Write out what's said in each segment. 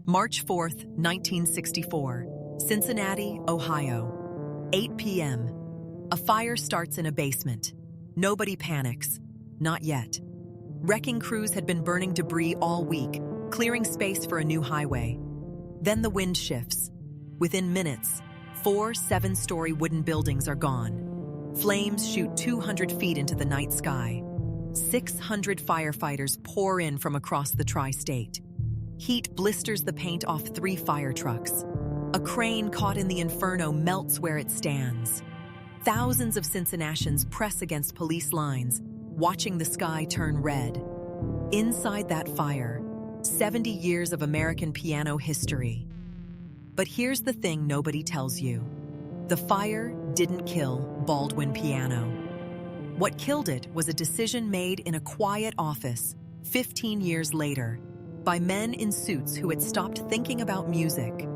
March 4th, 1964, Cincinnati, Ohio. 8 p.m. A fire starts in a basement. Nobody panics. Not yet. Wrecking crews had been burning debris all week, clearing space for a new highway. Then the wind shifts. Within minutes, 4 7-story wooden buildings are gone. Flames shoot 200 feet into the night sky. 600 firefighters pour in from across the tri-state. Heat blisters the paint off 3 fire trucks. A crane caught in the inferno melts where it stands. Thousands of Cincinnatians press against police lines, watching the sky turn red. Inside that fire, 70 years of American piano history. But here's the thing nobody tells you. The fire didn't kill Baldwin piano. What killed it was a decision made in a quiet office 15 years later by men in suits who had stopped thinking about music.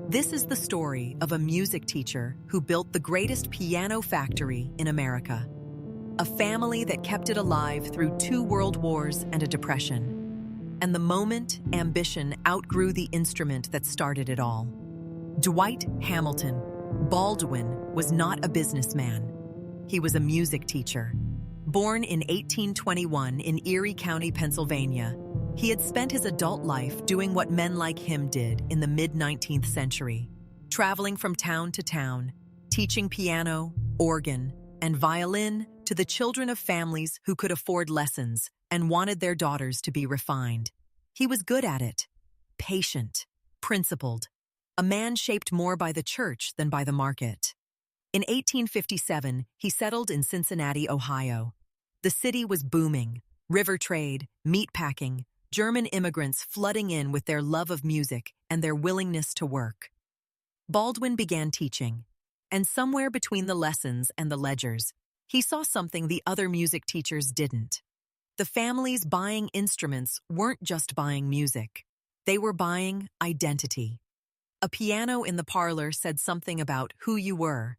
This is the story of a music teacher who built the greatest piano factory in America. A family that kept it alive through 2 world wars and a depression. And the moment ambition outgrew the instrument that started it all. Dwight Hamilton, Baldwin, was not a businessman. He was a music teacher. Born in 1821 in Erie County, Pennsylvania, he had spent his adult life doing what men like him did in the mid-19th century, traveling from town to town, teaching piano, organ, and violin to the children of families who could afford lessons and wanted their daughters to be refined. He was good at it, patient, principled, a man shaped more by the church than by the market. In 1857, he settled in Cincinnati, Ohio. The city was booming, river trade, meat packing, German immigrants flooding in with their love of music and their willingness to work. Baldwin began teaching, and somewhere between the lessons and the ledgers, he saw something the other music teachers didn't. The families buying instruments weren't just buying music. They were buying identity. A piano in the parlor said something about who you were.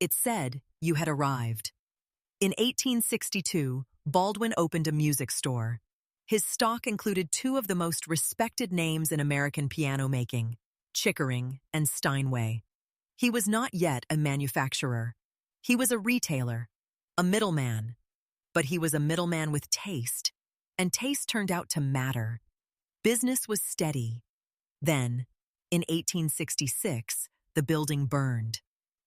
It said you had arrived. In 1862, Baldwin opened a music store. His stock included 2 of the most respected names in American piano making, Chickering and Steinway. He was not yet a manufacturer. He was a retailer, a middleman. But he was a middleman with taste, and taste turned out to matter. Business was steady. Then, in 1866, the building burned.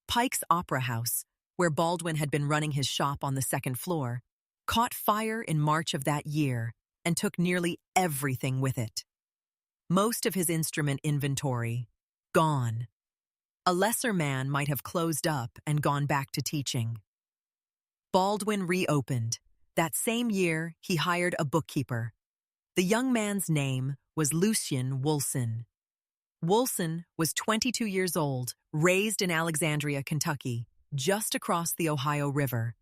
Pike's Opera House, where Baldwin had been running his shop on the 2nd floor, caught fire in March of that year and took nearly everything with it. Most of his instrument inventory, gone. A lesser man might have closed up and gone back to teaching. Baldwin reopened. That same year, he hired a bookkeeper. The young man's name was Lucien Woolson. Woolson was 22 years old, raised in Alexandria, Kentucky, just across the Ohio River.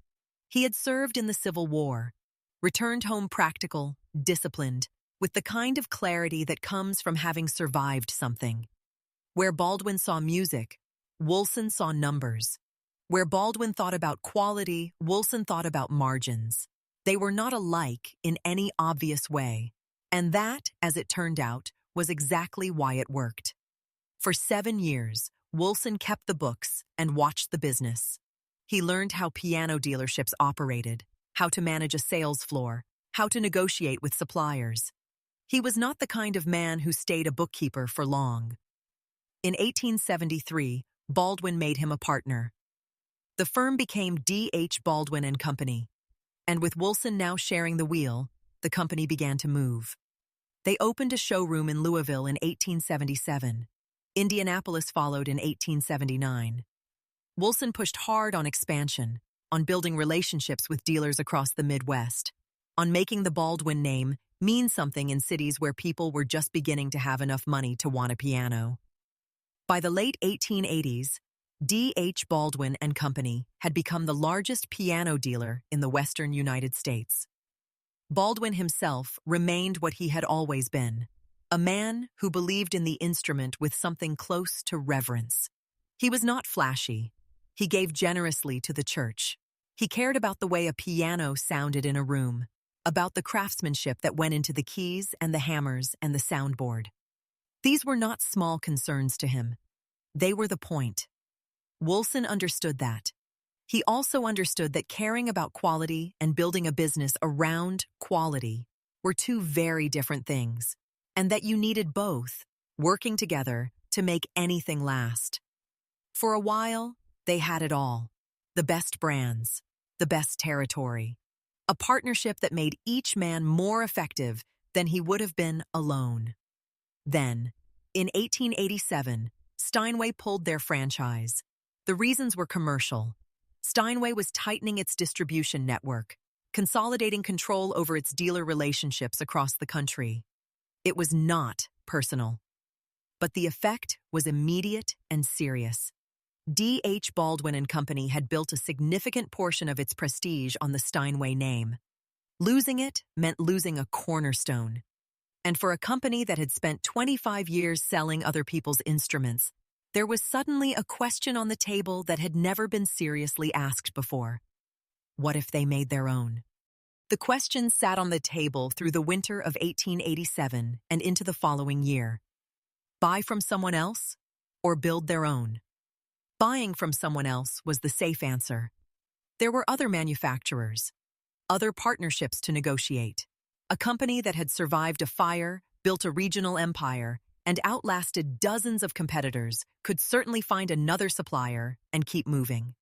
He had served in the Civil War, returned home practical, disciplined, with the kind of clarity that comes from having survived something. Where Baldwin saw music, Woolson saw numbers. Where Baldwin thought about quality, Woolson thought about margins. They were not alike in any obvious way. And that, as it turned out, was exactly why it worked. For 7 years, Woolson kept the books and watched the business. He learned how piano dealerships operated, how to manage a sales floor, how to negotiate with suppliers. He was not the kind of man who stayed a bookkeeper for long. In 1873, Baldwin made him a partner. The firm became D.H. Baldwin and Company, and with Woolson now sharing the wheel, the company began to move. They opened a showroom in Louisville in 1877. Indianapolis followed in 1879. Woolson pushed hard on expansion, on building relationships with dealers across the Midwest, on making the Baldwin name mean something in cities where people were just beginning to have enough money to want a piano. By the late 1880s, D.H. Baldwin and Company had become the largest piano dealer in the western United States. Baldwin himself remained what he had always been, a man who believed in the instrument with something close to reverence. He was not flashy. He gave generously to the church. He cared about the way a piano sounded in a room, about the craftsmanship that went into the keys and the hammers and the soundboard. These were not small concerns to him. They were the point. Woolson understood that. He also understood that caring about quality and building a business around quality were two very different things, and that you needed both, working together to make anything last. For a while, they had it all. The best brands, the best territory, a partnership that made each man more effective than he would have been alone. Then, in 1887, Steinway pulled their franchise. The reasons were commercial. Steinway was tightening its distribution network, consolidating control over its dealer relationships across the country. It was not personal. But the effect was immediate and serious. D.H. Baldwin and Company had built a significant portion of its prestige on the Steinway name. Losing it meant losing a cornerstone. And for a company that had spent 25 years selling other people's instruments, there was suddenly a question on the table that had never been seriously asked before. What if they made their own? The question sat on the table through the winter of 1887 and into the following year. Buy from someone else or build their own? Buying from someone else was the safe answer. There were other manufacturers, other partnerships to negotiate. A company that had survived a fire, built a regional empire, and outlasted dozens of competitors could certainly find another supplier and keep moving.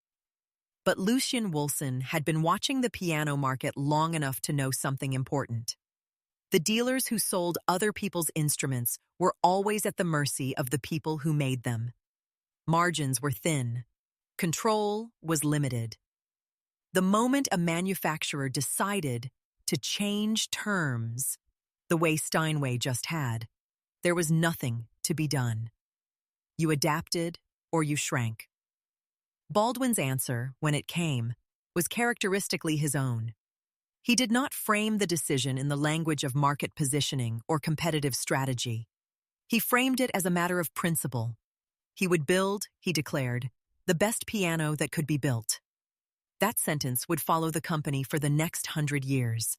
But Lucien Woolson had been watching the piano market long enough to know something important. The dealers who sold other people's instruments were always at the mercy of the people who made them. Margins were thin. Control was limited. The moment a manufacturer decided to change terms, the way Steinway just had, there was nothing to be done. You adapted or you shrank. Baldwin's answer, when it came, was characteristically his own. He did not frame the decision in the language of market positioning or competitive strategy. He framed it as a matter of principle. He would build, he declared, the best piano that could be built. That sentence would follow the company for the next 100 years.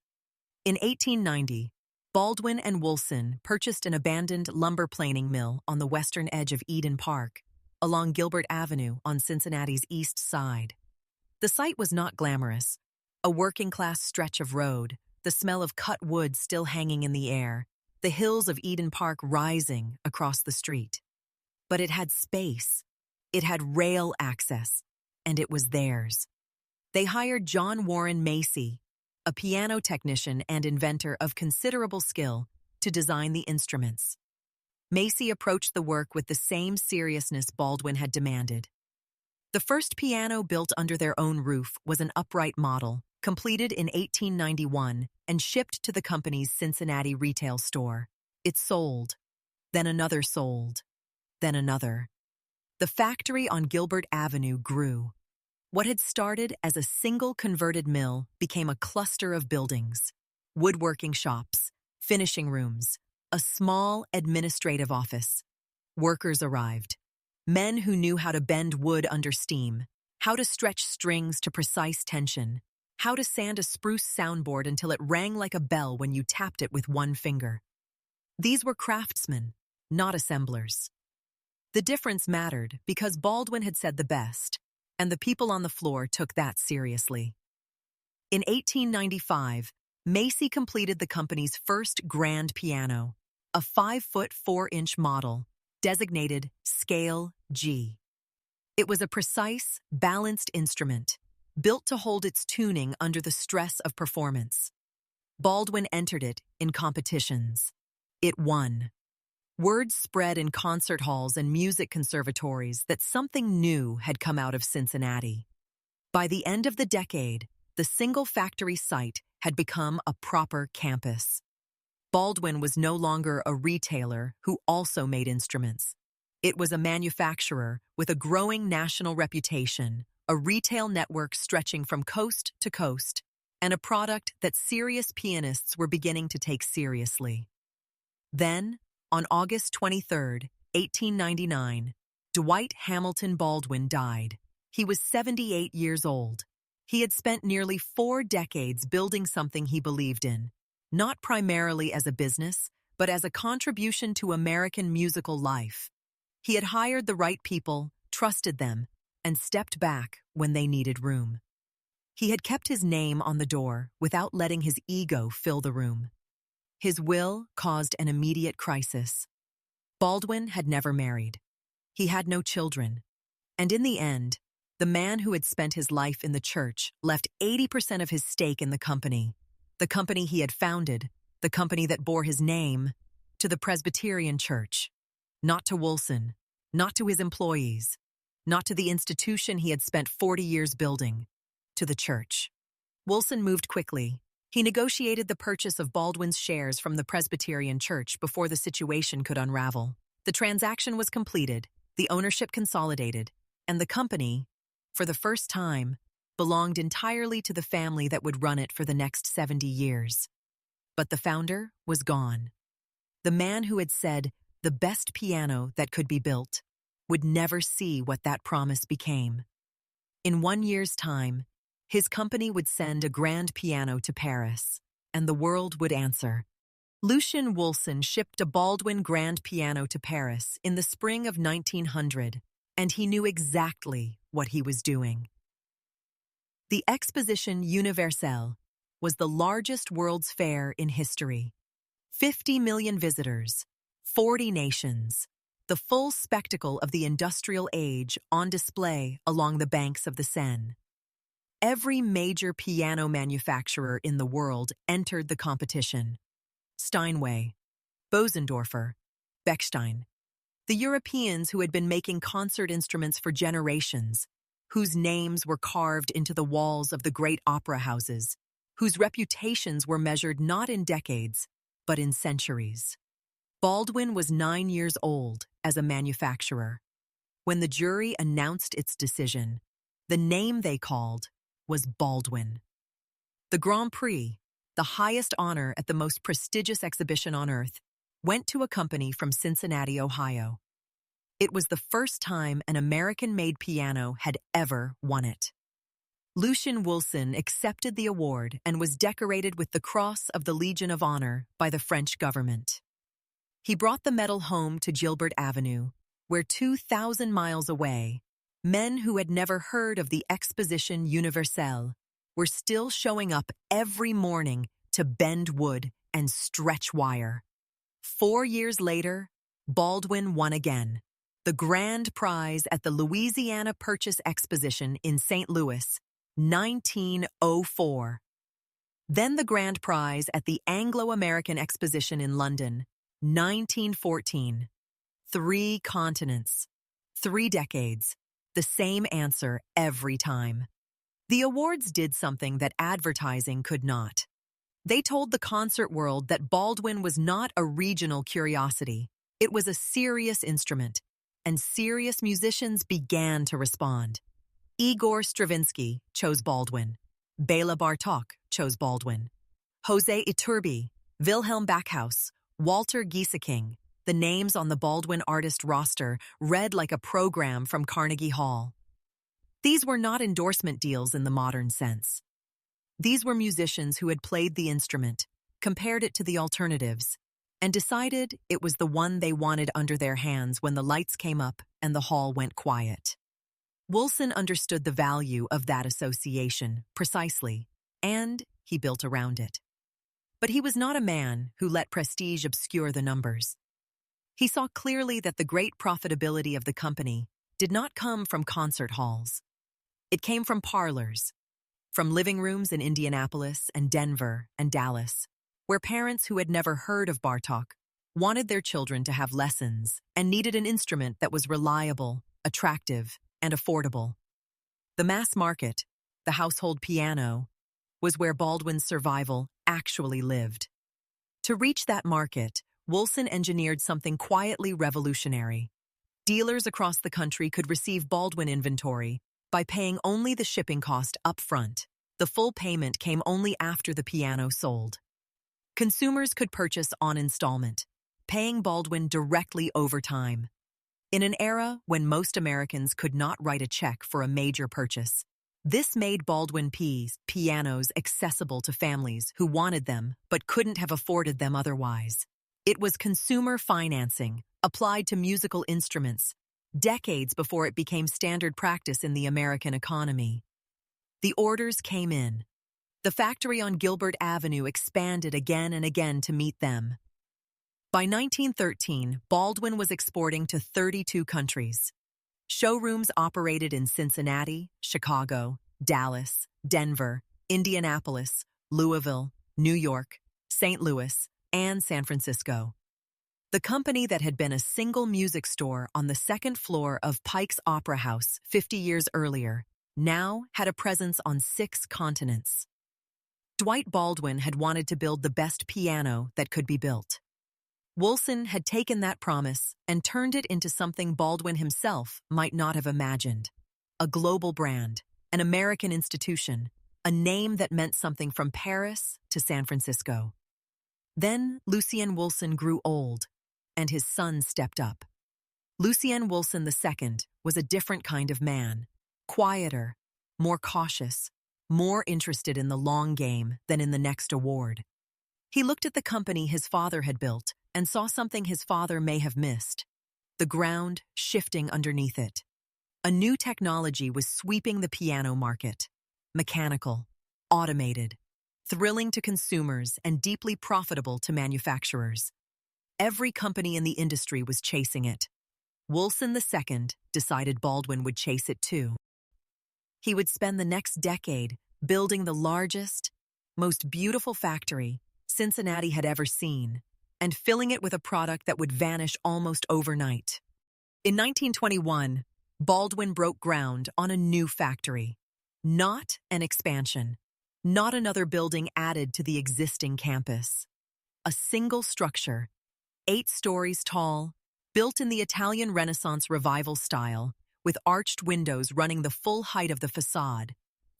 In 1890, Baldwin and Woolson purchased an abandoned lumber planing mill on the western edge of Eden Park, along Gilbert Avenue on Cincinnati's east side. The site was not glamorous, a working-class stretch of road, the smell of cut wood still hanging in the air, the hills of Eden Park rising across the street. But it had space, it had rail access, and it was theirs. They hired John Warren Macy, a piano technician and inventor of considerable skill, to design the instruments. Macy approached the work with the same seriousness Baldwin had demanded. The first piano built under their own roof was an upright model, completed in 1891 and shipped to the company's Cincinnati retail store. It sold, then another sold, then another. The factory on Gilbert Avenue grew. What had started as a single converted mill became a cluster of buildings, woodworking shops, finishing rooms, a small administrative office. Workers arrived. Men who knew how to bend wood under steam, how to stretch strings to precise tension, how to sand a spruce soundboard until it rang like a bell when you tapped it with one finger. These were craftsmen, not assemblers. The difference mattered because Baldwin had said the best, and the people on the floor took that seriously. In 1895, Macy completed the company's first grand piano, a 5-foot 4-inch model, designated Scale G. It was a precise, balanced instrument, built to hold its tuning under the stress of performance. Baldwin entered it in competitions. It won. Word spread in concert halls and music conservatories that something new had come out of Cincinnati. By the end of the decade, the single factory site had become a proper campus. Baldwin was no longer a retailer who also made instruments. It was a manufacturer with a growing national reputation, a retail network stretching from coast to coast, and a product that serious pianists were beginning to take seriously. Then, on August 23, 1899, Dwight Hamilton Baldwin died. He was 78 years old. He had spent nearly 4 decades building something he believed in, not primarily as a business, but as a contribution to American musical life. He had hired the right people, trusted them, and stepped back when they needed room. He had kept his name on the door without letting his ego fill the room. His will caused an immediate crisis. Baldwin had never married. He had no children. And in the end, the man who had spent his life in the church left 80% of his stake in the company he had founded, the company that bore his name, to the Presbyterian Church. Not to Wilson, not to his employees, not to the institution he had spent 40 years building, to the church. Wilson moved quickly. He negotiated the purchase of Baldwin's shares from the Presbyterian Church before the situation could unravel. The transaction was completed, the ownership consolidated, and the company, for the first time, belonged entirely to the family that would run it for the next 70 years. But the founder was gone. The man who had said, the best piano that could be built, would never see what that promise became. In 1 year's time, his company would send a grand piano to Paris, and the world would answer. Lucien Wilson shipped a Baldwin grand piano to Paris in the spring of 1900, and he knew exactly what he was doing. The Exposition Universelle was the largest World's Fair in history. 50 million visitors, 40 nations, the full spectacle of the industrial age on display along the banks of the Seine. Every major piano manufacturer in the world entered the competition. Steinway, Bosendorfer, Bechstein. The Europeans who had been making concert instruments for generations, whose names were carved into the walls of the great opera houses, whose reputations were measured not in decades, but in centuries. Baldwin was 9 years old as a manufacturer. When the jury announced its decision, the name they called was Baldwin. The Grand Prix, the highest honor at the most prestigious exhibition on earth, went to a company from Cincinnati, Ohio. It was the first time an American-made piano had ever won it. Lucien Wilson accepted the award and was decorated with the Cross of the Legion of Honor by the French government. He brought the medal home to Gilbert Avenue, where 2,000 miles away, men who had never heard of the Exposition Universelle were still showing up every morning to bend wood and stretch wire. 4 years later, Baldwin won again, the grand prize at the Louisiana Purchase Exposition in St. Louis, 1904. Then the grand prize at the Anglo-American Exposition in London, 1914. 3 continents, 3 decades, the same answer every time. The awards did something that advertising could not. They told the concert world that Baldwin was not a regional curiosity. It was a serious instrument, and serious musicians began to respond. Igor Stravinsky chose Baldwin. Bela Bartok chose Baldwin. Jose Iturbi, Wilhelm Backhaus, Walter Gieseking, the names on the Baldwin artist roster read like a program from Carnegie Hall. These were not endorsement deals in the modern sense. These were musicians who had played the instrument, compared it to the alternatives, and decided it was the one they wanted under their hands when the lights came up and the hall went quiet. Wilson understood the value of that association precisely, and he built around it. But he was not a man who let prestige obscure the numbers. He saw clearly that the great profitability of the company did not come from concert halls. It came from parlors, from living rooms in Indianapolis and Denver and Dallas, where parents who had never heard of Bartok wanted their children to have lessons and needed an instrument that was reliable, attractive, and affordable. The mass market, the household piano, was where Baldwin's survival actually lived. To reach that market, Wilson engineered something quietly revolutionary. Dealers across the country could receive Baldwin inventory by paying only the shipping cost up front. The full payment came only after the piano sold. Consumers could purchase on installment, paying Baldwin directly over time. In an era when most Americans could not write a check for a major purchase, This made Baldwin pianos accessible to families who wanted them but couldn't have afforded them otherwise. It was consumer financing applied to musical instruments, decades before it became standard practice in the American economy. The orders came in. The factory on Gilbert Avenue expanded again and again to meet them. By 1913, Baldwin was exporting to 32 countries. Showrooms operated in Cincinnati, Chicago, Dallas, Denver, Indianapolis, Louisville, New York, St. Louis, and San Francisco. The company that had been a single music store on the second floor of Pike's Opera House 50 years earlier now had a presence on 6 continents. Dwight Baldwin had wanted to build the best piano that could be built. Wilson had taken that promise and turned it into something Baldwin himself might not have imagined. A global brand, an American institution, a name that meant something from Paris to San Francisco. Then Lucien Wilson grew old, and his son stepped up. Lucien Wilson II was a different kind of man, quieter, more cautious, more interested in the long game than in the next award. He looked at the company his father had built and saw something his father may have missed, the ground shifting underneath it. A new technology was sweeping the piano market, mechanical, automated, thrilling to consumers and deeply profitable to manufacturers. Every company in the industry was chasing it. Wilson II decided Baldwin would chase it too. He would spend the next decade building the largest, most beautiful factory Cincinnati had ever seen, and filling it with a product that would vanish almost overnight. In 1921, Baldwin broke ground on a new factory. Not an expansion, not another building added to the existing campus. A single structure, 8 stories tall, built in the Italian Renaissance Revival style, with arched windows running the full height of the facade,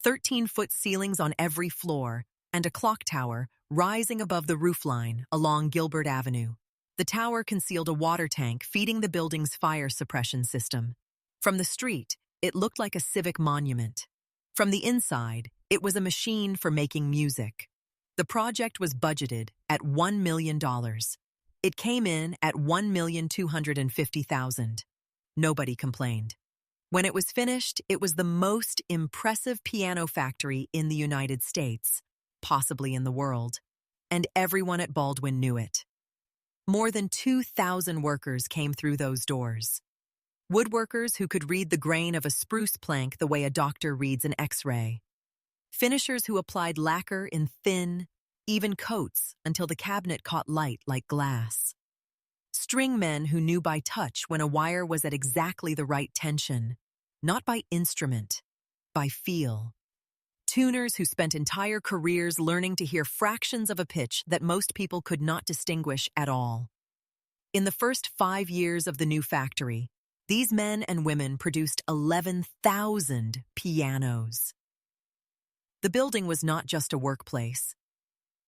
13-foot ceilings on every floor, and a clock tower rising above the roofline along Gilbert Avenue. The tower concealed a water tank feeding the building's fire suppression system. From the street, it looked like a civic monument. From the inside, it was a machine for making music. The project was budgeted at $1 million. It came in at $1,250,000. Nobody complained. When it was finished, it was the most impressive piano factory in the United States, possibly in the world, and everyone at Baldwin knew it. More than 2,000 workers came through those doors. Woodworkers who could read the grain of a spruce plank the way a doctor reads an X-ray. Finishers who applied lacquer in thin, even coats until the cabinet caught light like glass. String men who knew by touch when a wire was at exactly the right tension, not by instrument, by feel. Tuners who spent entire careers learning to hear fractions of a pitch that most people could not distinguish at all. In the first 5 years of the new factory, these men and women produced 11,000 pianos. The building was not just a workplace.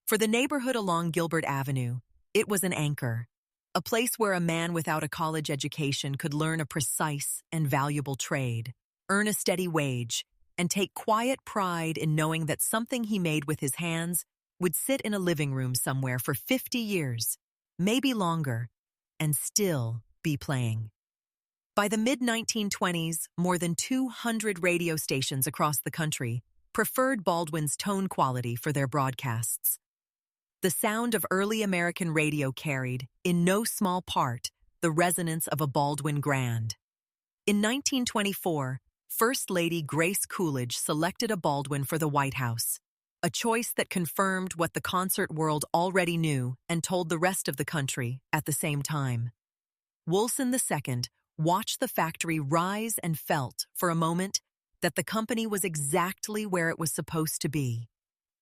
For the neighborhood along Gilbert Avenue, it was an anchor, a place where a man without a college education could learn a precise and valuable trade, earn a steady wage, and take quiet pride in knowing that something he made with his hands would sit in a living room somewhere for 50 years, maybe longer, and still be playing. By the mid-1920s, more than 200 radio stations across the country preferred Baldwin's tone quality for their broadcasts. The sound of early American radio carried, in no small part, the resonance of a Baldwin grand. In 1924, First Lady Grace Coolidge selected a Baldwin for the White House, a choice that confirmed what the concert world already knew and told the rest of the country at the same time. Wilson II watched the factory rise and felt, for a moment, that the company was exactly where it was supposed to be.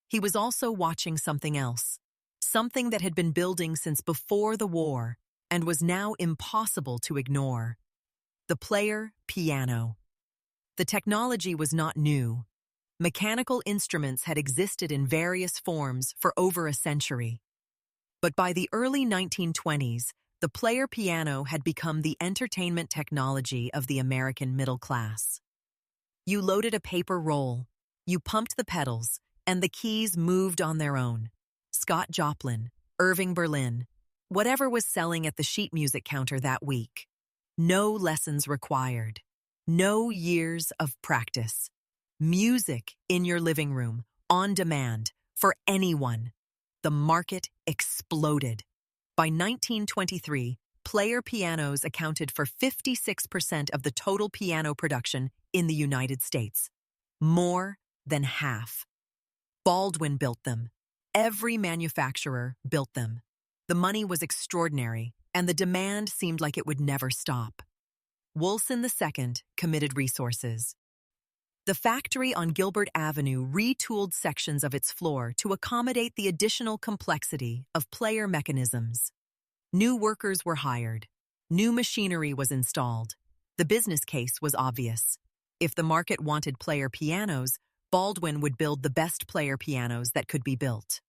He was also watching something else, something that had been building since before the war and was now impossible to ignore. The player piano. The technology was not new. Mechanical instruments had existed in various forms for over a century. But by the early 1920s, the player piano had become the entertainment technology of the American middle class. You loaded a paper roll, You pumped the pedals, and the keys moved on their own. Scott Joplin, Irving Berlin, whatever was selling at the sheet music counter that week. No lessons required. No years of practice. Music in your living room, on demand, for anyone. The market exploded. By 1923, player pianos accounted for 56% of the total piano production in the United States. More than half. Baldwin built them. Every manufacturer built them. The money was extraordinary, and the demand seemed like it would never stop. Woolson II committed resources. The factory on Gilbert Avenue retooled sections of its floor to accommodate the additional complexity of player mechanisms. New workers were hired. New machinery was installed. The business case was obvious. If the market wanted player pianos, Baldwin would build the best player pianos that could be built.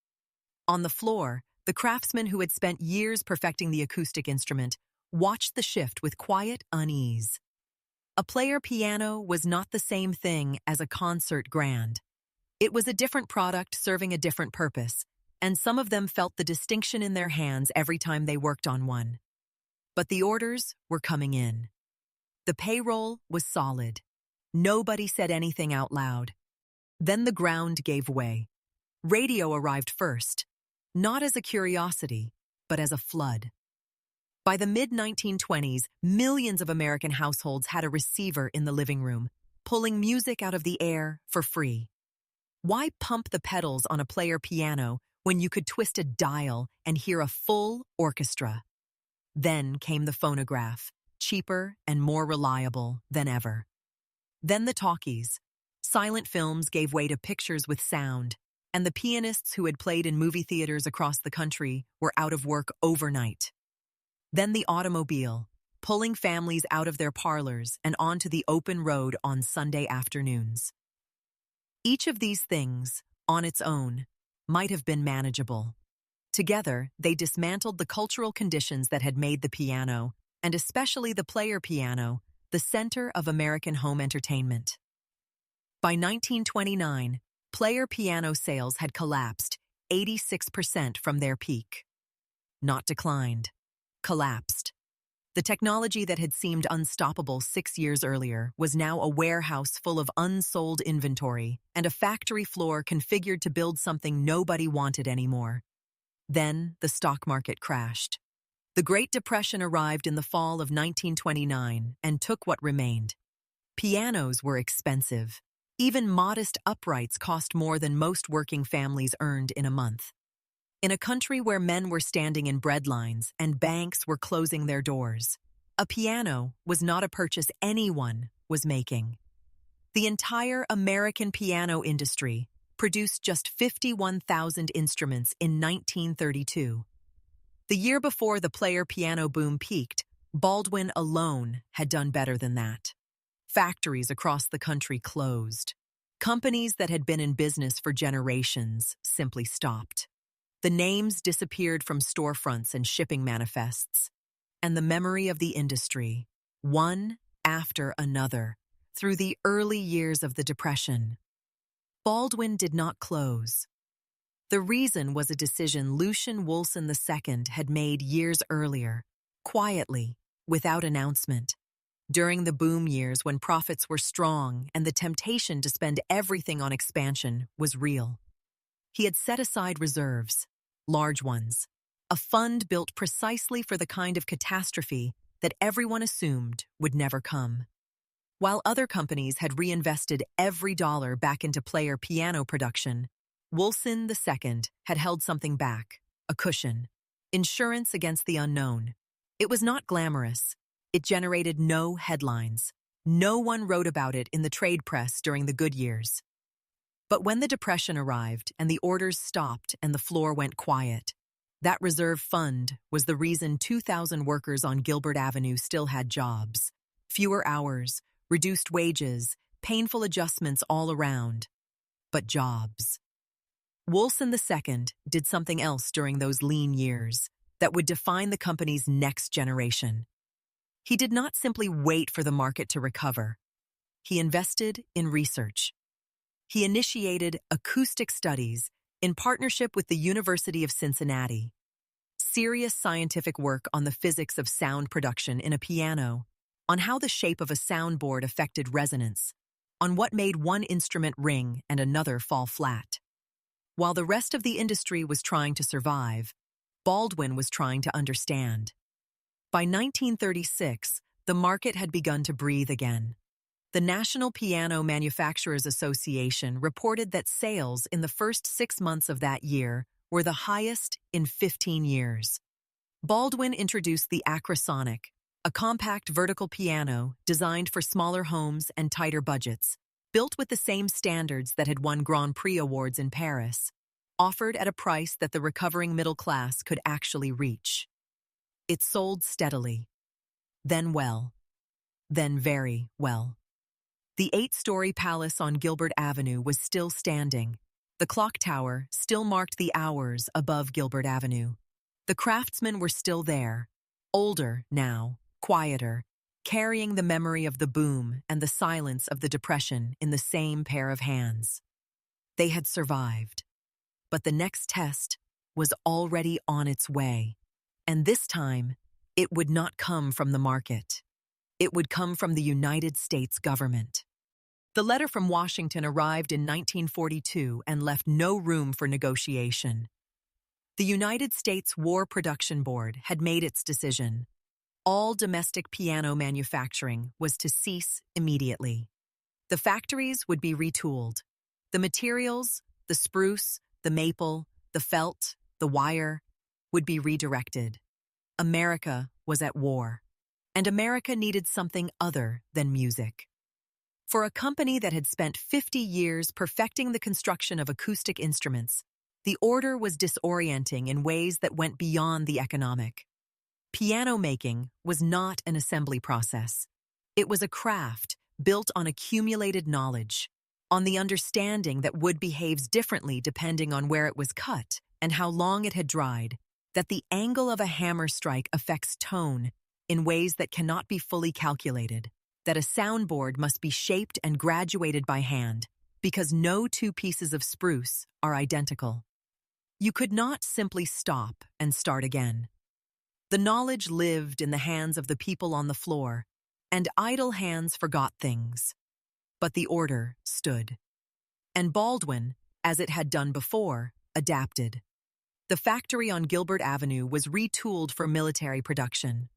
On the floor, the craftsmen who had spent years perfecting the acoustic instrument watched the shift with quiet unease. A player piano was not the same thing as a concert grand. It was a different product serving a different purpose, and some of them felt the distinction in their hands every time they worked on one. But the orders were coming in. The payroll was solid. Nobody said anything out loud. Then the ground gave way. Radio arrived first, not as a curiosity, but as a flood. By the mid-1920s, millions of American households had a receiver in the living room, pulling music out of the air for free. Why pump the pedals on a player piano when you could twist a dial and hear a full orchestra? Then came the phonograph, cheaper and more reliable than ever. Then the talkies. Silent films gave way to pictures with sound, and the pianists who had played in movie theaters across the country were out of work overnight. Then the automobile, pulling families out of their parlors and onto the open road on Sunday afternoons. Each of these things, on its own, might have been manageable. Together, they dismantled the cultural conditions that had made the piano, and especially the player piano, the center of American home entertainment. By 1929, player piano sales had collapsed 86% from their peak. Not declined. Collapsed. The technology that had seemed unstoppable 6 years earlier was now a warehouse full of unsold inventory and a factory floor configured to build something nobody wanted anymore. Then the stock market crashed. The Great Depression arrived in the fall of 1929 and took what remained. Pianos were expensive. Even modest uprights cost more than most working families earned in a month. In a country where men were standing in bread lines and banks were closing their doors, a piano was not a purchase anyone was making. The entire American piano industry produced just 51,000 instruments in 1932. The year before the player piano boom peaked, Baldwin alone had done better than that. Factories across the country closed. Companies that had been in business for generations simply stopped. The names disappeared from storefronts and shipping manifests, and the memory of the industry, one after another, through the early years of the Depression. Baldwin did not close. The reason was a decision Lucian Woolson II had made years earlier, quietly, without announcement. During the boom years when profits were strong and the temptation to spend everything on expansion was real. He had set aside reserves, large ones, a fund built precisely for the kind of catastrophe that everyone assumed would never come. While other companies had reinvested every dollar back into player piano production, Woolson II had held something back, a cushion, insurance against the unknown. It was not glamorous. It generated no headlines. No one wrote about it in the trade press during the good years. But when the Depression arrived and the orders stopped and the floor went quiet, that reserve fund was the reason 2,000 workers on Gilbert Avenue still had jobs. Fewer hours, reduced wages, painful adjustments all around. But jobs. Woolson II did something else during those lean years that would define the company's next generation. He did not simply wait for the market to recover. He invested in research. He initiated acoustic studies in partnership with the University of Cincinnati. Serious scientific work on the physics of sound production in a piano, on how the shape of a soundboard affected resonance, on what made one instrument ring and another fall flat. While the rest of the industry was trying to survive, Baldwin was trying to understand. By 1936, the market had begun to breathe again. The National Piano Manufacturers Association reported that sales in the first 6 months of that year were the highest in 15 years. Baldwin introduced the Acrosonic, a compact vertical piano designed for smaller homes and tighter budgets, built with the same standards that had won Grand Prix awards in Paris, offered at a price that the recovering middle class could actually reach. It sold steadily, then well, then very well. The 8-story palace on Gilbert Avenue was still standing. The clock tower still marked the hours above Gilbert Avenue. The craftsmen were still there, older now, quieter, carrying the memory of the boom and the silence of the Depression in the same pair of hands. They had survived. But the next test was already on its way, and this time, it would not come from the market. It would come from the United States government. The letter from Washington arrived in 1942 and left no room for negotiation. The United States War Production Board had made its decision. All domestic piano manufacturing was to cease immediately. The factories would be retooled. The materials, the spruce, the maple, the felt, the wire, would be redirected. America was at war, and America needed something other than music. For a company that had spent 50 years perfecting the construction of acoustic instruments, the order was disorienting in ways that went beyond the economic. Piano making was not an assembly process. It was a craft built on accumulated knowledge, on the understanding that wood behaves differently depending on where it was cut and how long it had dried, that the angle of a hammer strike affects tone in ways that cannot be fully calculated, that a soundboard must be shaped and graduated by hand because no two pieces of spruce are identical. You could not simply stop and start again. The knowledge lived in the hands of the people on the floor, and idle hands forgot things. But the order stood. And Baldwin, as it had done before, adapted. The factory on Gilbert Avenue was retooled for military production.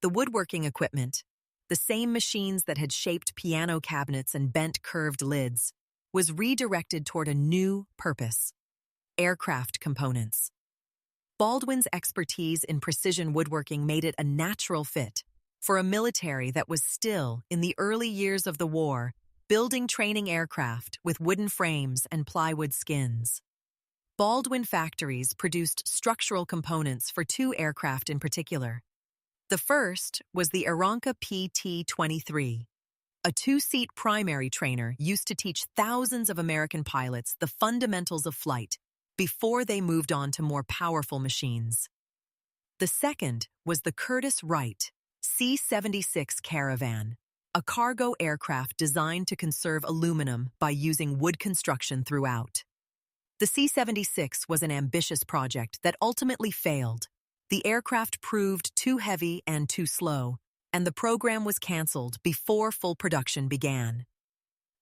The woodworking equipment, the same machines that had shaped piano cabinets and bent curved lids, was redirected toward a new purpose: aircraft components. Baldwin's expertise in precision woodworking made it a natural fit for a military that was still, in the early years of the war, building training aircraft with wooden frames and plywood skins. Baldwin factories produced structural components for 2 aircraft in particular. The first was the Aeronca PT-23, a 2-seat primary trainer used to teach thousands of American pilots the fundamentals of flight before they moved on to more powerful machines. The second was the Curtiss Wright C-76 Caravan, a cargo aircraft designed to conserve aluminum by using wood construction throughout. The C-76 was an ambitious project that ultimately failed. The aircraft proved too heavy and too slow, and the program was canceled before full production began.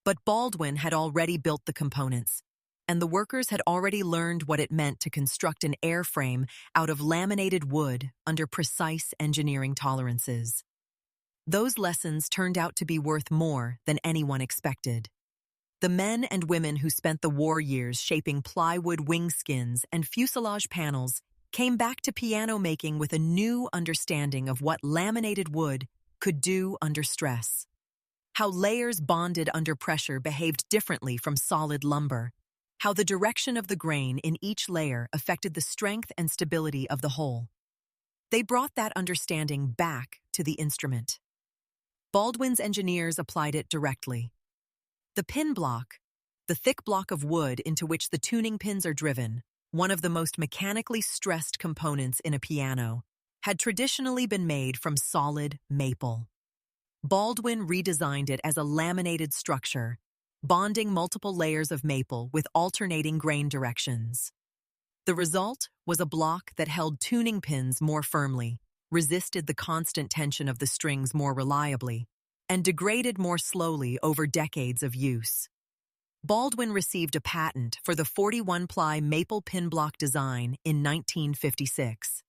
But Baldwin had already built the components, and the workers had already learned what it meant to construct an airframe out of laminated wood under precise engineering tolerances. Those lessons turned out to be worth more than anyone expected. The men and women who spent the war years shaping plywood wing skins and fuselage panels came back to piano making with a new understanding of what laminated wood could do under stress. How layers bonded under pressure behaved differently from solid lumber. How the direction of the grain in each layer affected the strength and stability of the whole. They brought that understanding back to the instrument. Baldwin's engineers applied it directly. The pin block, the thick block of wood into which the tuning pins are driven, one of the most mechanically stressed components in a piano, had traditionally been made from solid maple. Baldwin redesigned it as a laminated structure, bonding multiple layers of maple with alternating grain directions. The result was a block that held tuning pins more firmly, resisted the constant tension of the strings more reliably, and degraded more slowly over decades of use. Baldwin received a patent for the 41-ply maple pin block design in 1956.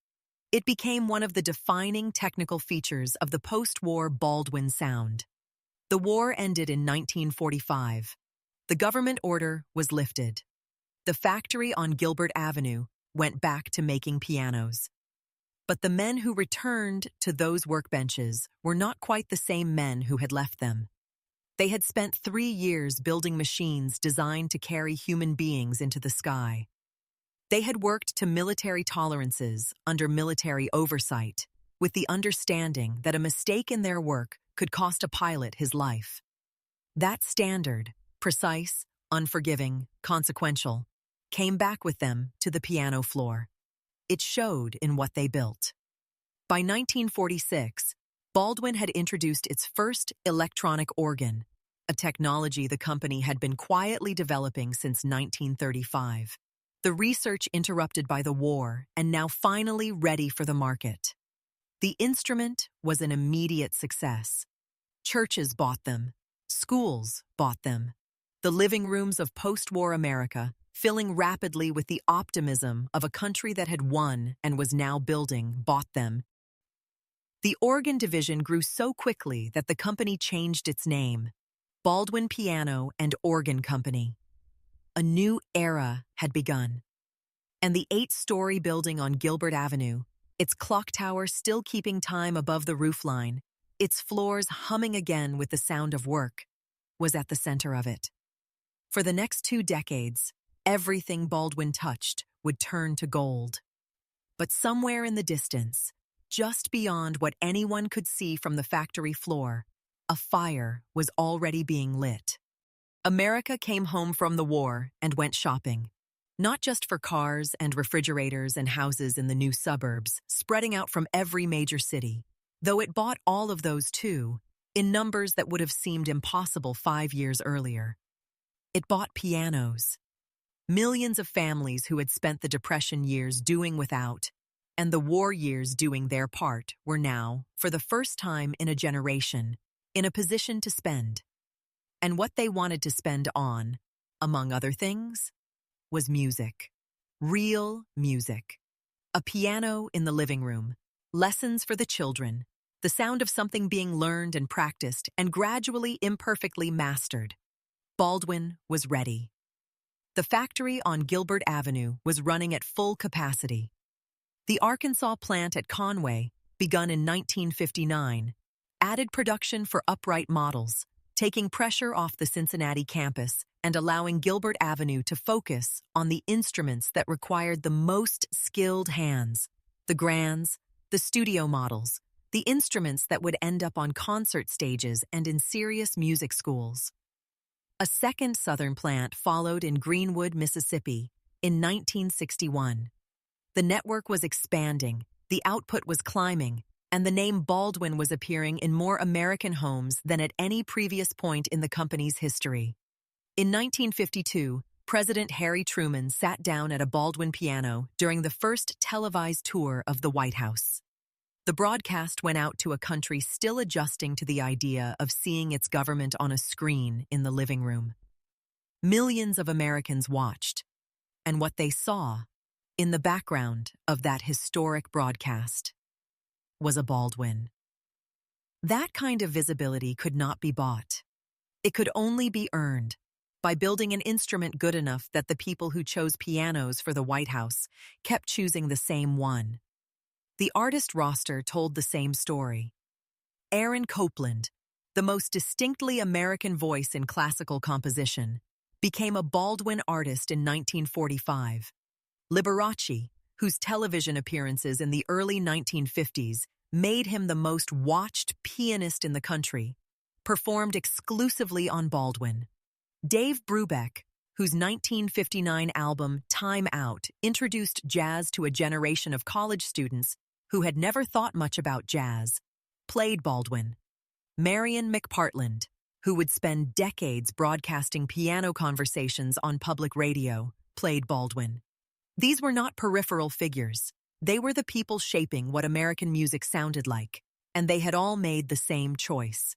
It became one of the defining technical features of the post-war Baldwin sound. The war ended in 1945. The government order was lifted. The factory on Gilbert Avenue went back to making pianos. But the men who returned to those workbenches were not quite the same men who had left them. They had spent 3 years building machines designed to carry human beings into the sky. They had worked to military tolerances under military oversight, with the understanding that a mistake in their work could cost a pilot his life. That standard, precise, unforgiving, consequential, came back with them to the piano floor. It showed in what they built. By 1946, Baldwin had introduced its first electronic organ, a technology the company had been quietly developing since 1935. The research interrupted by the war and now finally ready for the market. The instrument was an immediate success. Churches bought them. Schools bought them. The living rooms of post-war America filling rapidly with the optimism of a country that had won and was now building, bought them. The organ division grew so quickly that the company changed its name, Baldwin Piano and Organ Company. A new era had begun. And the 8-story building on Gilbert Avenue, its clock tower still keeping time above the roofline, its floors humming again with the sound of work, was at the center of it. For the next 2 decades, everything Baldwin touched would turn to gold. But somewhere in the distance, just beyond what anyone could see from the factory floor, a fire was already being lit. America came home from the war and went shopping, not just for cars and refrigerators and houses in the new suburbs spreading out from every major city, though it bought all of those too, in numbers that would have seemed impossible 5 years earlier. It bought pianos. Millions of families who had spent the Depression years doing without, and the war years doing their part, were now, for the first time in a generation, in a position to spend. And what they wanted to spend on, among other things, was music. Real music. A piano in the living room, lessons for the children, the sound of something being learned and practiced and gradually imperfectly mastered. Baldwin was ready. The factory on Gilbert Avenue was running at full capacity. The Arkansas plant at Conway, begun in 1959, added production for upright models, taking pressure off the Cincinnati campus and allowing Gilbert Avenue to focus on the instruments that required the most skilled hands, the grands, the studio models, the instruments that would end up on concert stages and in serious music schools. A second southern plant followed in Greenwood, Mississippi, in 1961. The network was expanding, the output was climbing, and the name Baldwin was appearing in more American homes than at any previous point in the company's history. In 1952, President Harry Truman sat down at a Baldwin piano during the first televised tour of the White House. The broadcast went out to a country still adjusting to the idea of seeing its government on a screen in the living room. Millions of Americans watched, and what they saw, in the background of that historic broadcast, was a Baldwin. That kind of visibility could not be bought. It could only be earned by building an instrument good enough that the people who chose pianos for the White House kept choosing the same one. The artist roster told the same story. Aaron Copland, the most distinctly American voice in classical composition, became a Baldwin artist in 1945. Liberace, whose television appearances in the early 1950s made him the most watched pianist in the country, performed exclusively on Baldwin. Dave Brubeck, whose 1959 album Time Out introduced jazz to a generation of college students who had never thought much about jazz, played Baldwin. Marion McPartland, who would spend decades broadcasting piano conversations on public radio, played Baldwin. These were not peripheral figures. They were the people shaping what American music sounded like, and they had all made the same choice.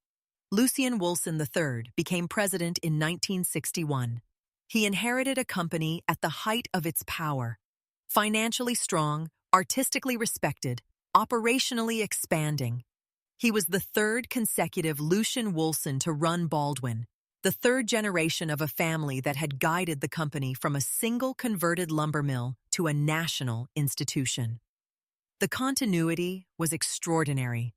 Lucien Woolson III became president in 1961. He inherited a company at the height of its power, financially strong, artistically respected, operationally expanding. He was the third consecutive Lucien Woolson to run Baldwin, the third generation of a family that had guided the company from a single converted lumber mill to a national institution. The continuity was extraordinary.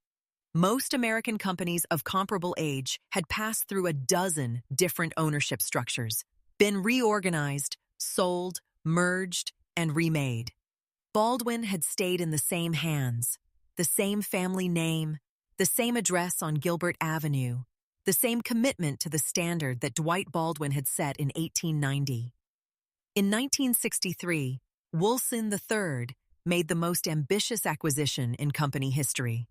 Most American companies of comparable age had passed through a dozen different ownership structures, been reorganized, sold, merged, and remade. Baldwin had stayed in the same hands, the same family name, the same address on Gilbert Avenue, the same commitment to the standard that Dwight Baldwin had set in 1890. In 1963, Woolson III made the most ambitious acquisition in company history.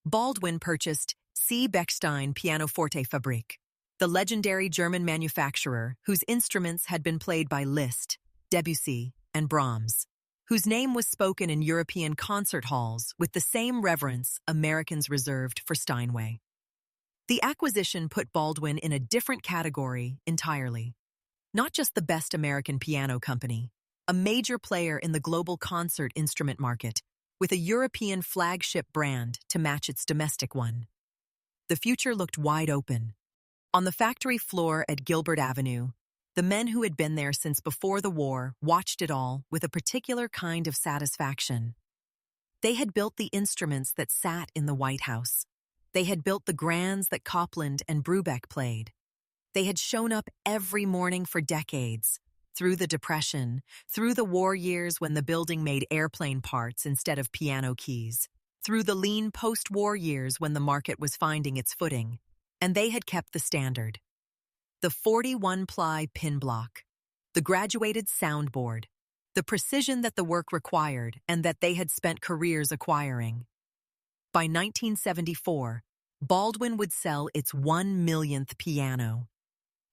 Baldwin purchased C. Bechstein Pianoforte Fabrik, the legendary German manufacturer whose instruments had been played by Liszt, Debussy, and Brahms, whose name was spoken in European concert halls with the same reverence Americans reserved for Steinway. The acquisition put Baldwin in a different category entirely. Not just the best American piano company, a major player in the global concert instrument market, with a European flagship brand to match its domestic one. The future looked wide open. On the factory floor at Gilbert Avenue, the men who had been there since before the war watched it all with a particular kind of satisfaction. They had built the instruments that sat in the White House. They had built the grands that Copland and Brubeck played. They had shown up every morning for decades, through the Depression, through the war years when the building made airplane parts instead of piano keys, through the lean post-war years when the market was finding its footing, and they had kept the standard. The 41-ply pin block, the graduated soundboard, the precision that the work required and that they had spent careers acquiring. By 1974, Baldwin would sell its 1 millionth piano.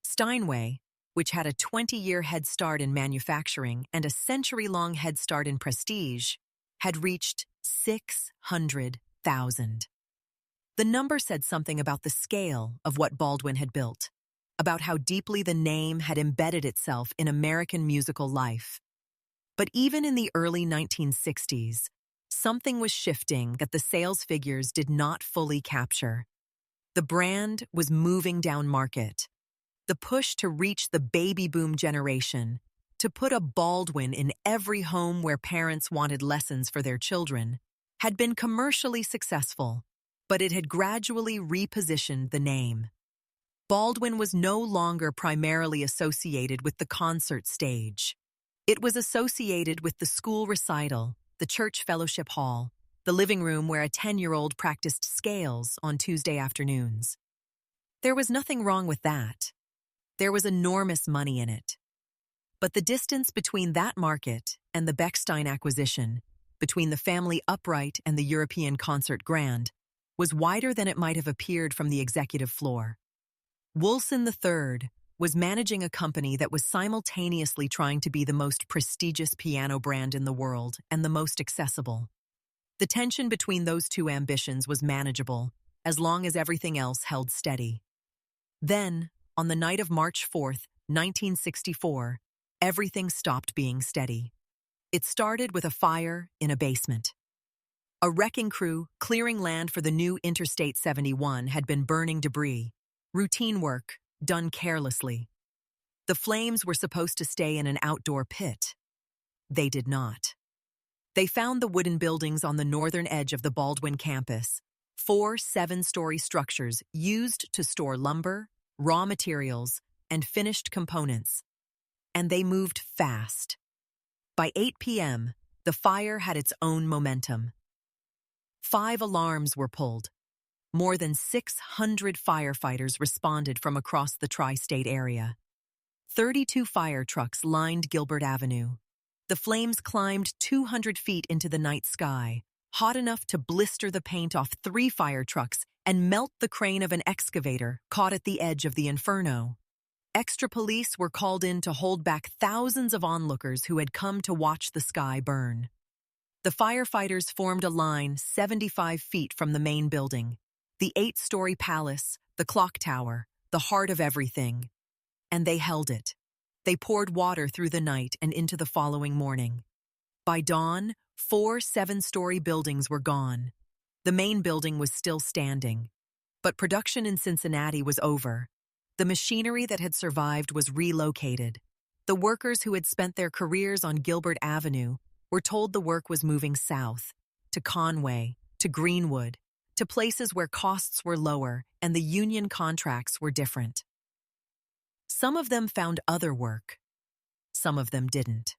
Steinway, which had a 20-year head start in manufacturing and a century-long head start in prestige, had reached 600,000. The number said something about the scale of what Baldwin had built, about how deeply the name had embedded itself in American musical life. But even in the early 1960s, something was shifting that the sales figures did not fully capture. The brand was moving down market. The push to reach the baby boom generation, to put a Baldwin in every home where parents wanted lessons for their children, had been commercially successful, but it had gradually repositioned the name. Baldwin was no longer primarily associated with the concert stage. It was associated with the school recital, the church fellowship hall, the living room where a 10-year-old practiced scales on Tuesday afternoons. There was nothing wrong with that. There was enormous money in it. But the distance between that market and the Bechstein acquisition, between the family upright and the European concert grand, was wider than it might have appeared from the executive floor. Woolson III was managing a company that was simultaneously trying to be the most prestigious piano brand in the world and the most accessible. The tension between those two ambitions was manageable, as long as everything else held steady. Then, on the night of March 4, 1964, everything stopped being steady. It started with a fire in a basement. A wrecking crew clearing land for the new Interstate 71 had been burning debris, routine work done carelessly. The flames were supposed to stay in an outdoor pit. They did not. They found the wooden buildings on the northern edge of the Baldwin campus, 4 7-story structures used to store lumber, raw materials, and finished components. And they moved fast. By 8 p.m., the fire had its own momentum. 5 alarms were pulled. More than 600 firefighters responded from across the tri-state area. 32 fire trucks lined Gilbert Avenue. The flames climbed 200 feet into the night sky, hot enough to blister the paint off 3 fire trucks and melt the crane of an excavator caught at the edge of the inferno. Extra police were called in to hold back thousands of onlookers who had come to watch the sky burn. The firefighters formed a line 75 feet from the main building, the 8-story palace, the clock tower, the heart of everything. And they held it. They poured water through the night and into the following morning. By dawn, 4 7-story buildings were gone. The main building was still standing. But production in Cincinnati was over. The machinery that had survived was relocated. The workers who had spent their careers on Gilbert Avenue were told the work was moving south, to Conway, to Greenwood, to places where costs were lower and the union contracts were different. Some of them found other work. Some of them didn't.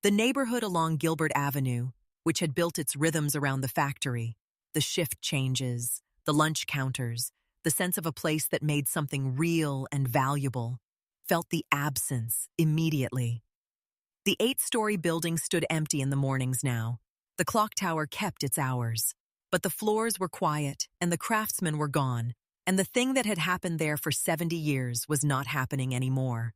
The neighborhood along Gilbert Avenue, which had built its rhythms around the factory, the shift changes, the lunch counters, the sense of a place that made something real and valuable, felt the absence immediately. The 8-story building stood empty in the mornings now. The clock tower kept its hours. But the floors were quiet, and the craftsmen were gone, and the thing that had happened there for 70 years was not happening anymore.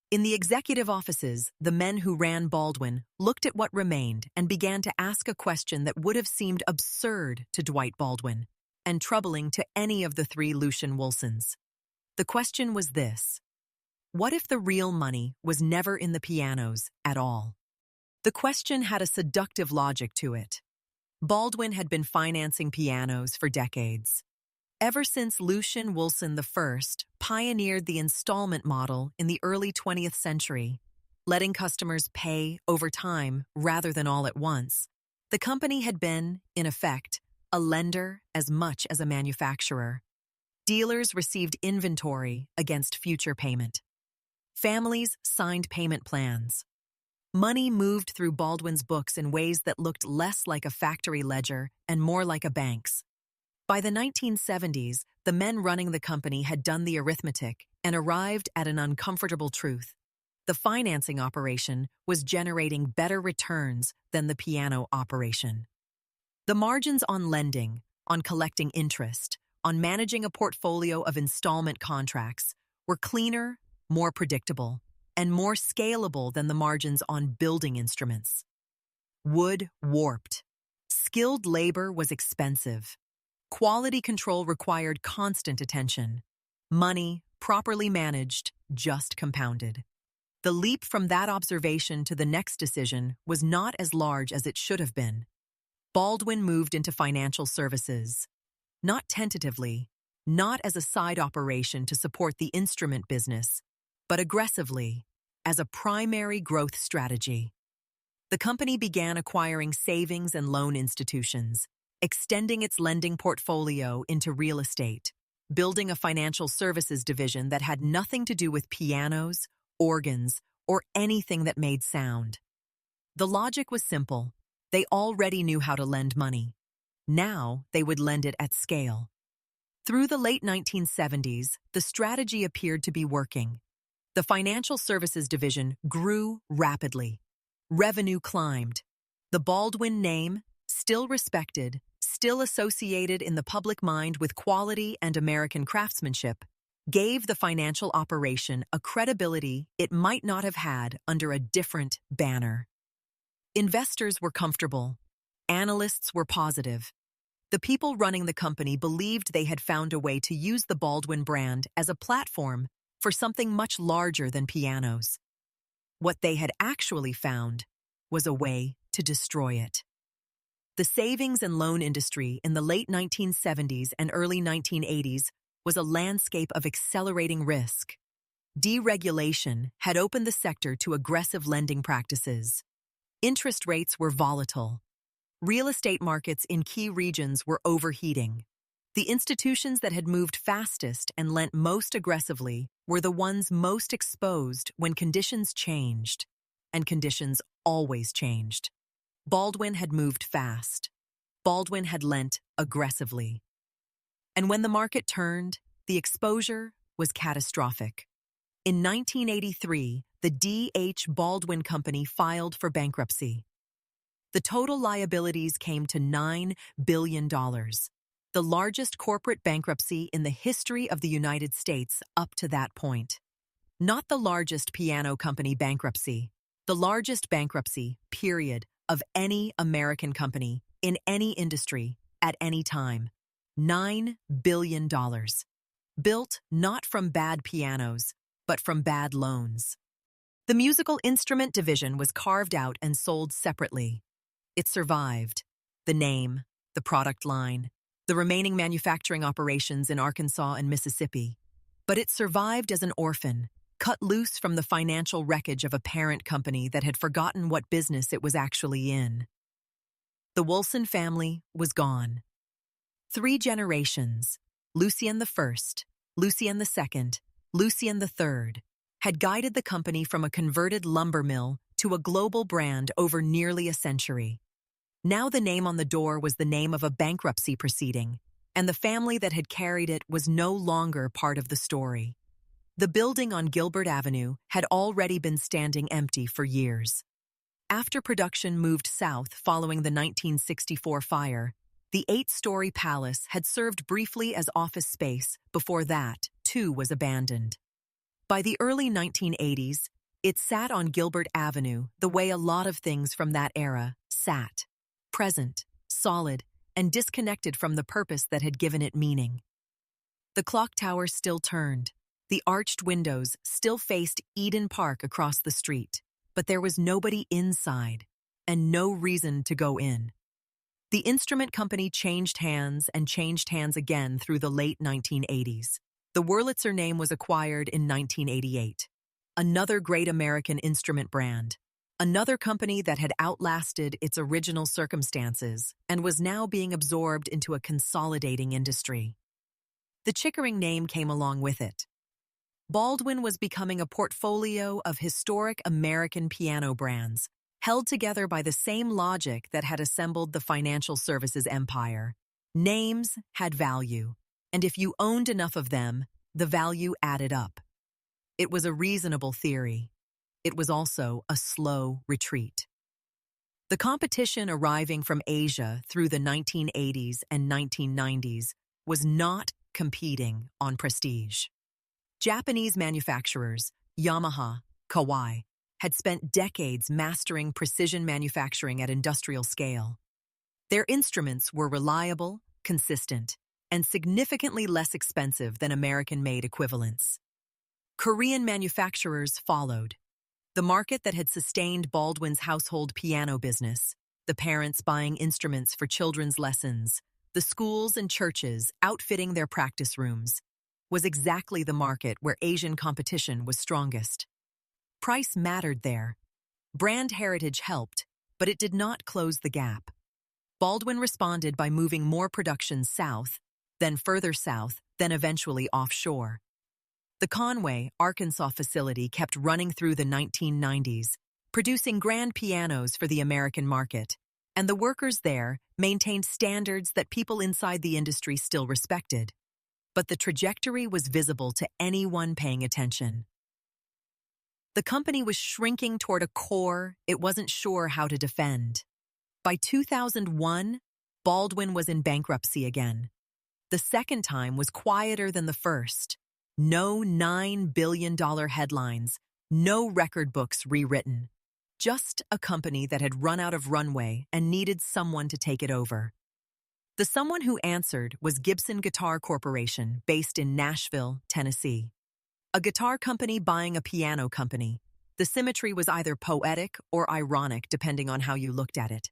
In the executive offices, the men who ran Baldwin looked at what remained and began to ask a question that would have seemed absurd to Dwight Baldwin and troubling to any of the 3 Lucian Wilsons. The question was this: what if the real money was never in the pianos at all? The question had a seductive logic to it. Baldwin had been financing pianos for decades. Ever since Lucian Wilson I pioneered the installment model in the early 20th century, letting customers pay over time rather than all at once, the company had been, in effect, a lender as much as a manufacturer. Dealers received inventory against future payment. Families signed payment plans. Money moved through Baldwin's books in ways that looked less like a factory ledger and more like a bank's. By the 1970s, the men running the company had done the arithmetic and arrived at an uncomfortable truth. The financing operation was generating better returns than the piano operation. The margins on lending, on collecting interest, on managing a portfolio of installment contracts were cleaner, more predictable, and more scalable than the margins on building instruments. Wood warped. Skilled labor was expensive. Quality control required constant attention. Money, properly managed, just compounded. The leap from that observation to the next decision was not as large as it should have been. Baldwin moved into financial services. Not tentatively, not as a side operation to support the instrument business, but aggressively, as a primary growth strategy. The company began acquiring savings and loan institutions, extending its lending portfolio into real estate, building a financial services division that had nothing to do with pianos, organs, or anything that made sound. The logic was simple. They already knew how to lend money. Now they would lend it at scale. Through the late 1970s, the strategy appeared to be working. The financial services division grew rapidly. Revenue climbed. The Baldwin name, still respected, still associated in the public mind with quality and American craftsmanship, gave the financial operation a credibility it might not have had under a different banner. Investors were comfortable. Analysts were positive. The people running the company believed they had found a way to use the Baldwin brand as a platform for something much larger than pianos. What they had actually found was a way to destroy it. The savings and loan industry in the late 1970s and early 1980s was a landscape of accelerating risk. Deregulation had opened the sector to aggressive lending practices. Interest rates were volatile. Real estate markets in key regions were overheating. The institutions that had moved fastest and lent most aggressively were the ones most exposed when conditions changed, and conditions always changed. Baldwin had moved fast. Baldwin had lent aggressively. And when the market turned, the exposure was catastrophic. In 1983, the D.H. Baldwin Company filed for bankruptcy. The total liabilities came to $9 billion, the largest corporate bankruptcy in the history of the United States up to that point. Not the largest piano company bankruptcy, the largest bankruptcy, period, of any American company, in any industry, at any time. $9 billion. Built not from bad pianos, but from bad loans. The musical instrument division was carved out and sold separately. It survived. The name, the product line, the remaining manufacturing operations in Arkansas and Mississippi. But it survived as an orphan, cut loose from the financial wreckage of a parent company that had forgotten what business it was actually in. The Wilson family was gone. 3 generations, Lucien I, Lucien II, Lucien III, had guided the company from a converted lumber mill to a global brand over nearly a century. Now the name on the door was the name of a bankruptcy proceeding, and the family that had carried it was no longer part of the story. The building on Gilbert Avenue had already been standing empty for years. After production moved south following the 1964 fire, the 8-story palace had served briefly as office space before that, too, was abandoned. By the early 1980s, it sat on Gilbert Avenue the way a lot of things from that era sat. Present, solid, and disconnected from the purpose that had given it meaning. The clock tower still turned. The arched windows still faced Eden Park across the street, but there was nobody inside, and no reason to go in. The instrument company changed hands and changed hands again through the late 1980s. The Wurlitzer name was acquired in 1988. Another great American instrument brand. Another company that had outlasted its original circumstances and was now being absorbed into a consolidating industry. The Chickering name came along with it. Baldwin was becoming a portfolio of historic American piano brands, held together by the same logic that had assembled the financial services empire. Names had value, and if you owned enough of them, the value added up. It was a reasonable theory. It was also a slow retreat. The competition arriving from Asia through the 1980s and 1990s was not competing on prestige. Japanese manufacturers, Yamaha, Kawai, had spent decades mastering precision manufacturing at industrial scale. Their instruments were reliable, consistent, and significantly less expensive than American-made equivalents. Korean manufacturers followed. The market that had sustained Baldwin's household piano business, the parents buying instruments for children's lessons, the schools and churches outfitting their practice rooms, was exactly the market where Asian competition was strongest. Price mattered there. Brand heritage helped, but it did not close the gap. Baldwin responded by moving more production south, then further south, then eventually offshore. The Conway, Arkansas facility kept running through the 1990s, producing grand pianos for the American market, and the workers there maintained standards that people inside the industry still respected. But the trajectory was visible to anyone paying attention. The company was shrinking toward a core it wasn't sure how to defend. By 2001, Baldwin was in bankruptcy again. The second time was quieter than the first. No $9 billion headlines, no record books rewritten. Just a company that had run out of runway and needed someone to take it over. The someone who answered was Gibson Guitar Corporation, based in Nashville, Tennessee. A guitar company buying a piano company. The symmetry was either poetic or ironic, depending on how you looked at it.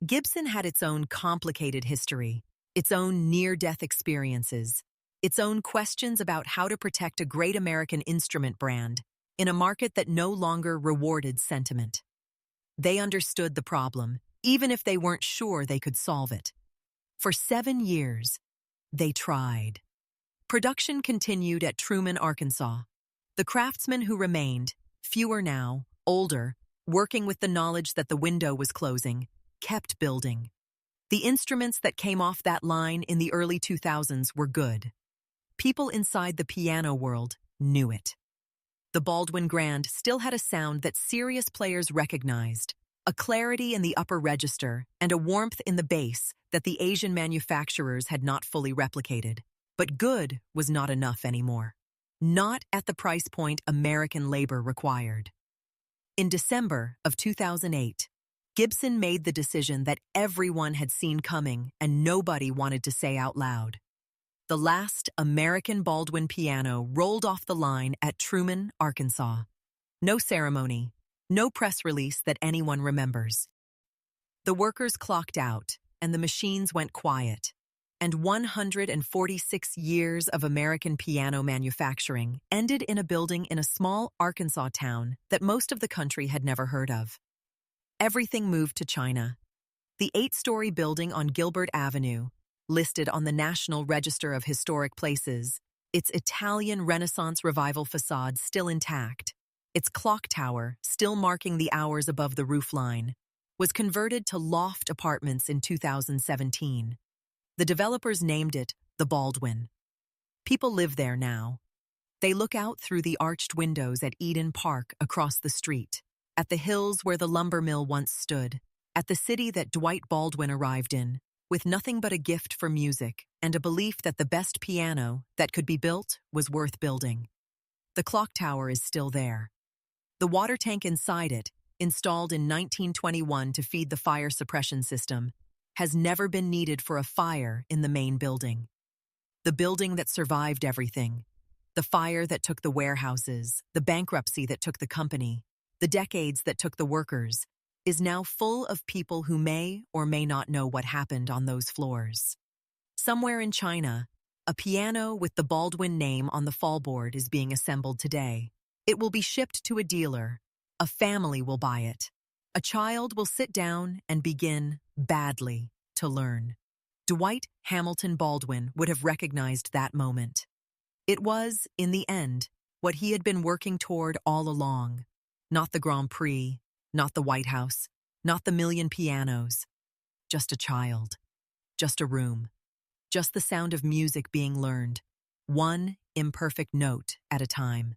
Gibson had its own complicated history, its own near-death experiences, its own questions about how to protect a great American instrument brand in a market that no longer rewarded sentiment. They understood the problem, even if they weren't sure they could solve it. For 7 years, they tried. Production continued at Truman, Arkansas. The craftsmen who remained, fewer now, older, working with the knowledge that the window was closing, kept building. The instruments that came off that line in the early 2000s were good. People inside the piano world knew it. The Baldwin Grand still had a sound that serious players recognized, a clarity in the upper register, and a warmth in the bass that the Asian manufacturers had not fully replicated. But good was not enough anymore. Not at the price point American labor required. In December of 2008, Gibson made the decision that everyone had seen coming and nobody wanted to say out loud. The last American Baldwin piano rolled off the line at Truman, Arkansas. No ceremony, no press release that anyone remembers. The workers clocked out, and the machines went quiet. And 146 years of American piano manufacturing ended in a building in a small Arkansas town that most of the country had never heard of. Everything moved to China. The 8-story building on Gilbert Avenue, listed on the National Register of Historic Places, its Italian Renaissance Revival facade still intact, its clock tower still marking the hours above the roofline, was converted to loft apartments in 2017. The developers named it the Baldwin. People live there now. They look out through the arched windows at Eden Park across the street, at the hills where the lumber mill once stood, at the city that Dwight Baldwin arrived in, with nothing but a gift for music and a belief that the best piano that could be built was worth building. The clock tower is still there. The water tank inside it, installed in 1921 to feed the fire suppression system, has never been needed for a fire in the main building. The building that survived everything, the fire that took the warehouses, the bankruptcy that took the company, the decades that took the workers, is now full of people who may or may not know what happened on those floors. Somewhere in China, a piano with the Baldwin name on the fallboard is being assembled today. It will be shipped to a dealer. A family will buy it. A child will sit down and begin, badly, to learn. Dwight Hamilton Baldwin would have recognized that moment. It was, in the end, what he had been working toward all along. Not the Grand Prix, not the White House, not the million pianos. Just a child. Just a room. Just the sound of music being learned. One imperfect note at a time.